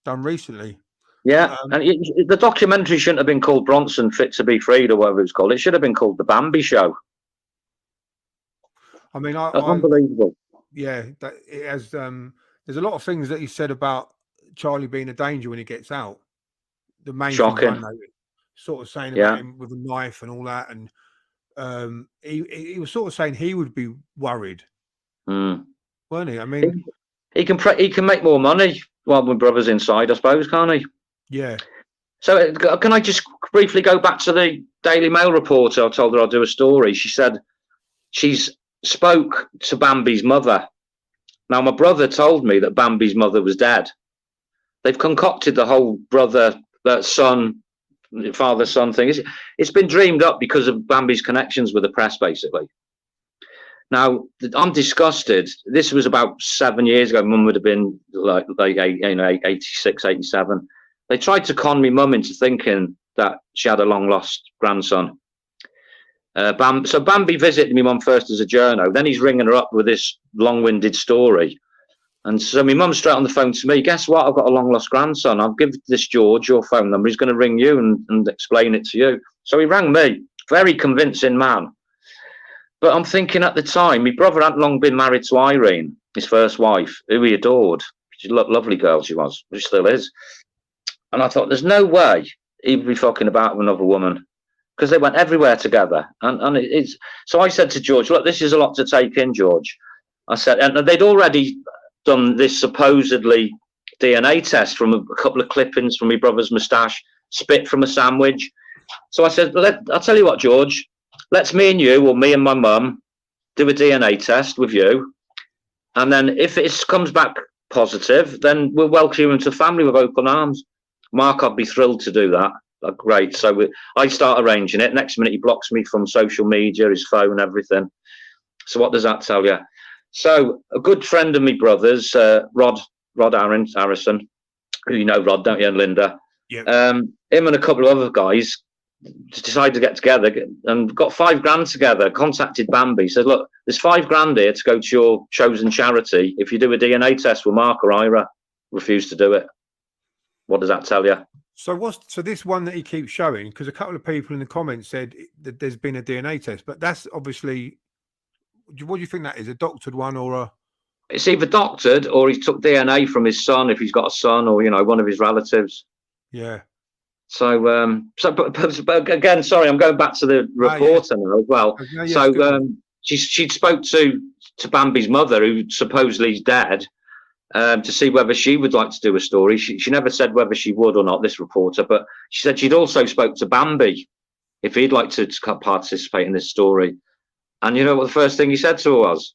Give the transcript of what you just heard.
done recently. Yeah, and the documentary shouldn't have been called Bronson Fit to Be Freed or whatever it's called. It should have been called The Bamby Show. I mean, unbelievable. Yeah, that it has. There's a lot of things that he said about Charlie being a danger when he gets out. The main things I know, sort of saying about him with a knife and all that, and he was sort of saying he would be worried, weren't he? I mean, he can make more money while my brother's inside, I suppose, can't he? Yeah. So can I just briefly go back to the Daily Mail reporter? I told her I'd do a story. She said she's spoke to Bambi's mother. Now, my brother told me that Bambi's mother was dead. They've concocted the whole father-son thing. It's been dreamed up because of Bambi's connections with the press, basically. Now, I'm disgusted. This was about 7 years ago. Mum would have been like 86, 87. They tried to con me mum into thinking that she had a long-lost grandson. So Bambi visited me mum first as a journo. Then he's ringing her up with this long-winded story. And so my mum straight on the phone to me, guess what? I've got a long-lost grandson. I'll give this George your phone number. He's going to ring you and explain it to you. So he rang me. Very convincing man. But I'm thinking at the time, my brother hadn't long been married to Irene, his first wife, who he adored. She's a lovely girl, she was. She still is. And I thought, there's no way he'd be fucking about with another woman. Because they went everywhere together. So I said to George, look, this is a lot to take in, George. I said, and they'd already done this supposedly DNA test from a couple of clippings from my brother's moustache, spit from a sandwich. So I said, I'll tell you what, George, let's me and you, or me and my mum, do a DNA test with you. And then if it comes back positive, then we'll welcome you into family with open arms. Mark, I'd be thrilled to do that. Great. So I start arranging it. Next minute, he blocks me from social media, his phone, everything. So what does that tell you? So a good friend of my brother's, Rod Harrison, who you know, Rod, don't you, and Linda? Yeah. Him and a couple of other guys decided to get together and got $5,000 together, contacted Bambi, said, look, there's $5,000 here to go to your chosen charity. If you do a DNA test with Mark or Ira, refuse to do it. What does that tell you? So this one that he keeps showing, because a couple of people in the comments said that there's been a DNA test, but that's obviously, what do you think that is? A doctored one or a? It's either doctored or he took DNA from his son, if he's got a son, or, you know, one of his relatives. Yeah. So, but again, sorry, I'm going back to the reporter now as well. She spoke to Bambi's mother, who supposedly is dead, to see whether she would like to do a story. She never said whether she would or not, this reporter, but she said she'd also spoke to Bambi if he'd like to participate in this story. And you know what the first thing he said to her was?